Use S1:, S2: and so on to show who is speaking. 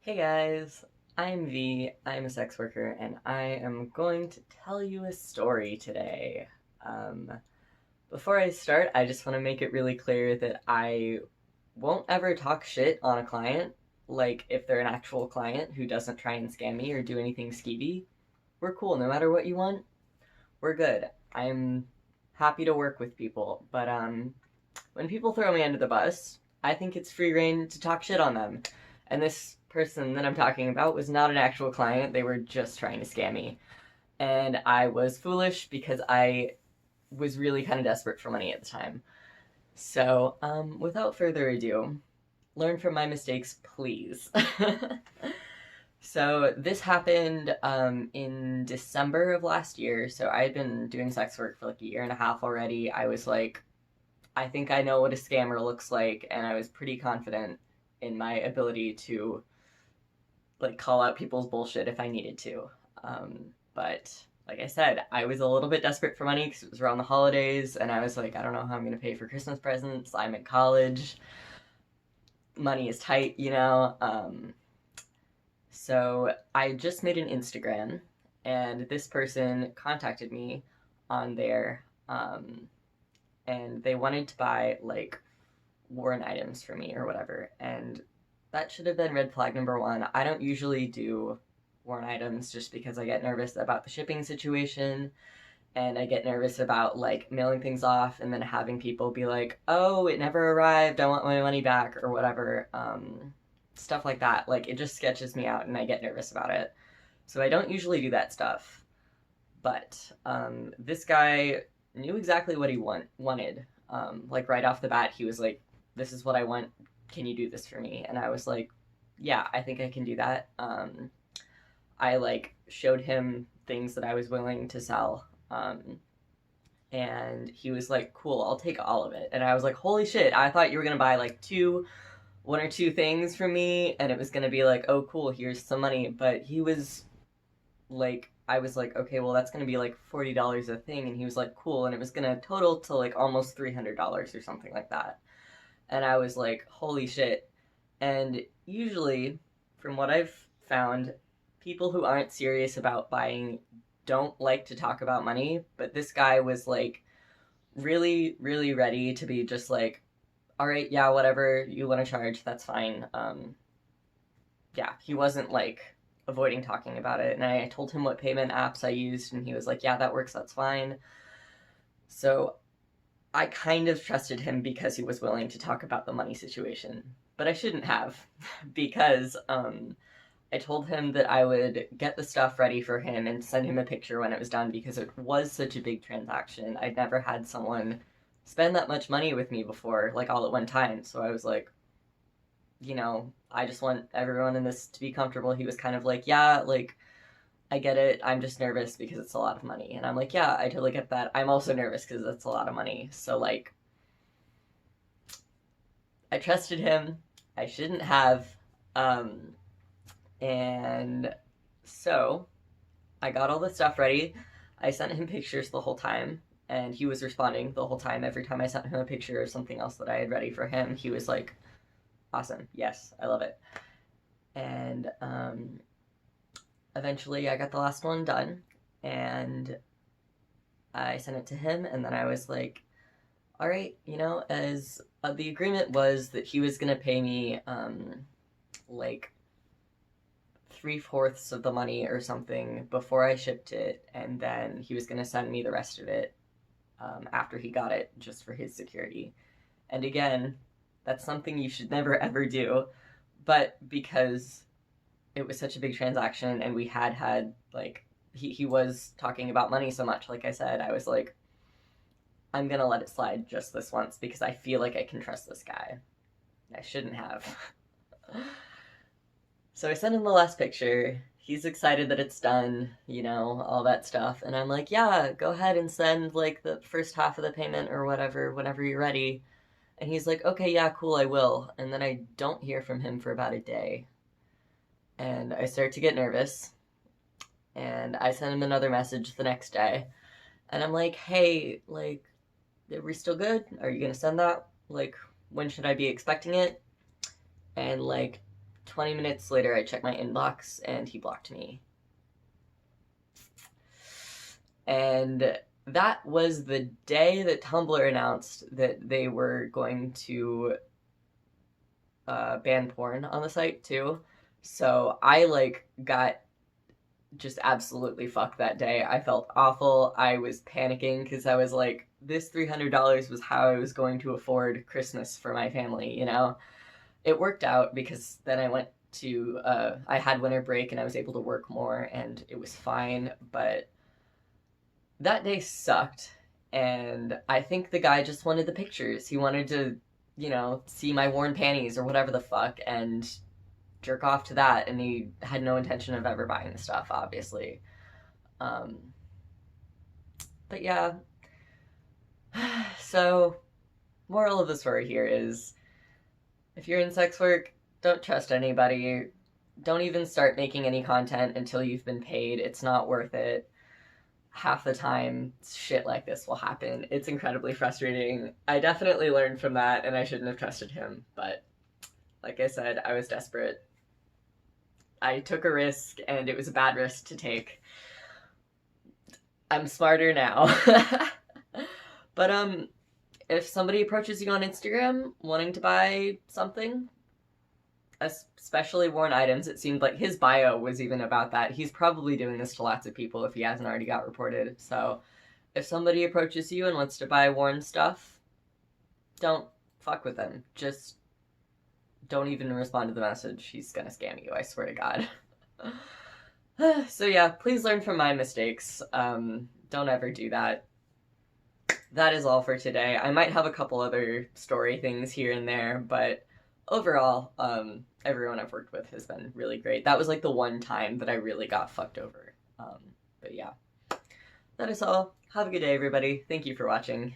S1: Hey guys, I'm V, I'm a sex worker, and I am going to tell you a story today. Um, Before I start, I just want to make it really clear that I won't ever talk shit on a client. Like, if they're an actual client who doesn't try and scam me or do anything skeevy, we're cool. No matter what you want, we're good. I'm happy to work with people, but when people throw me under the bus, I think it's free reign to talk shit on them. And this person that I'm talking about was not an actual client, they were just trying to scam me. And I was foolish because I was really kind of desperate for money at the time. So, without further ado, learn from my mistakes, please. So, this happened in December of last year. So, I had been doing sex work for like a year and a half already. I was like, I think I know what a scammer looks like, and I was pretty confident in my ability to like call out people's bullshit if I needed to. But like I said, I was a little bit desperate for money because it was around the holidays, and I was like, I don't know how I'm gonna pay for Christmas presents. I'm in college, money is tight, you know. So I just made an Instagram, and this person contacted me on there, and they wanted to buy like worn items for me or whatever. And that should have been red flag number one. I don't usually do worn items just because I get nervous about the shipping situation, and I get nervous about like mailing things off and then having people be like, "Oh, it never arrived. I want my money back" or whatever. Stuff like that. Like it just sketches me out and I get nervous about it. So I don't usually do that stuff. But this guy knew exactly what he wanted. Like right off the bat, he was like, "This is what I want. Can you do this for me?" And I was like, "Yeah, I think I can do that." I like showed him things that I was willing to sell, and he was like, "Cool, I'll take all of it." And I was like, "Holy shit! I thought you were gonna buy like one or two things from me, and it was gonna be like, oh, cool, here's some money." But he was like, I was like, okay, well, that's gonna be like $40 a thing, and he was like, cool, and it was gonna total to like almost $300 or something like that. And I was like, holy shit. And usually, from what I've found, people who aren't serious about buying don't like to talk about money, but this guy was like really, really ready to be just like, all right, yeah, whatever you want to charge, that's fine. Yeah, he wasn't like avoiding talking about it. And I told him what payment apps I used, and he was like, yeah, that works, that's fine. So I kind of trusted him because he was willing to talk about the money situation. But I shouldn't have, because I told him that I would get the stuff ready for him and send him a picture when it was done because it was such a big transaction. I'd never had someone spend that much money with me before, like all at one time. So I was like, I just want everyone in this to be comfortable. He was kind of like, yeah, like, I get it. I'm just nervous because it's a lot of money. And I'm like, yeah, I totally get that. I'm also nervous because it's a lot of money. So, like, I trusted him. I shouldn't have. Um, and so I got all the stuff ready. I sent him pictures the whole time, and he was responding the whole time. Every time I sent him a picture of something else that I had ready for him, he was like, awesome. Yes, I love it. And eventually I got the last one done, and I sent it to him, and then I was like, all right, as the agreement was that he was going to pay me like three-fourths of the money or something before I shipped it, and then he was going to send me the rest of it after he got it just for his security. And again, that's something you should never ever do, but because it was such a big transaction and we had like he was talking about money so much, like I said, I was like, I'm gonna let it slide just this once because I feel like I can trust this guy. I shouldn't have. So I sent him the last picture. He's excited that it's done, all that stuff. And I'm like, yeah, go ahead and send like the first half of the payment or whatever whenever you're ready. And he's like, okay, yeah, cool, I will. And then I don't hear from him for about a day. And I start to get nervous. And I send him another message the next day. And I'm like, hey, like, are we still good? Are you gonna send that? Like, when should I be expecting it? And like, 20 minutes later, I checked my inbox and he blocked me. And that was the day that Tumblr announced that they were going to ban porn on the site too. So I like got just absolutely fucked that day. I felt awful. I was panicking because I was like, this $300 was how I was going to afford Christmas for my family, you know? It worked out because then I went to, I had winter break and I was able to work more and it was fine, but that day sucked. And I think the guy just wanted the pictures. He wanted to, you know, see my worn panties or whatever the fuck and jerk off to that, and he had no intention of ever buying the stuff, obviously. Um, but yeah. So, moral of the story here is if you're in sex work, don't trust anybody. Don't even start making any content until you've been paid. It's not worth it. Half the time, shit like this will happen. It's incredibly frustrating. I definitely learned from that, and I shouldn't have trusted him, but like I said, I was desperate. I took a risk, and it was a bad risk to take. I'm smarter now. But, if somebody approaches you on Instagram wanting to buy something, especially worn items, it seemed like his bio was even about that. He's probably doing this to lots of people if he hasn't already got reported. So if somebody approaches you and wants to buy worn stuff, don't fuck with them. Just don't even respond to the message. He's gonna scam you, I swear to God. So yeah, please learn from my mistakes. Don't ever do that. That is all for today. I might have a couple other story things here and there, but overall, everyone I've worked with has been really great. That was like the one time that I really got fucked over. But yeah, that is all. Have a good day, everybody. Thank you for watching.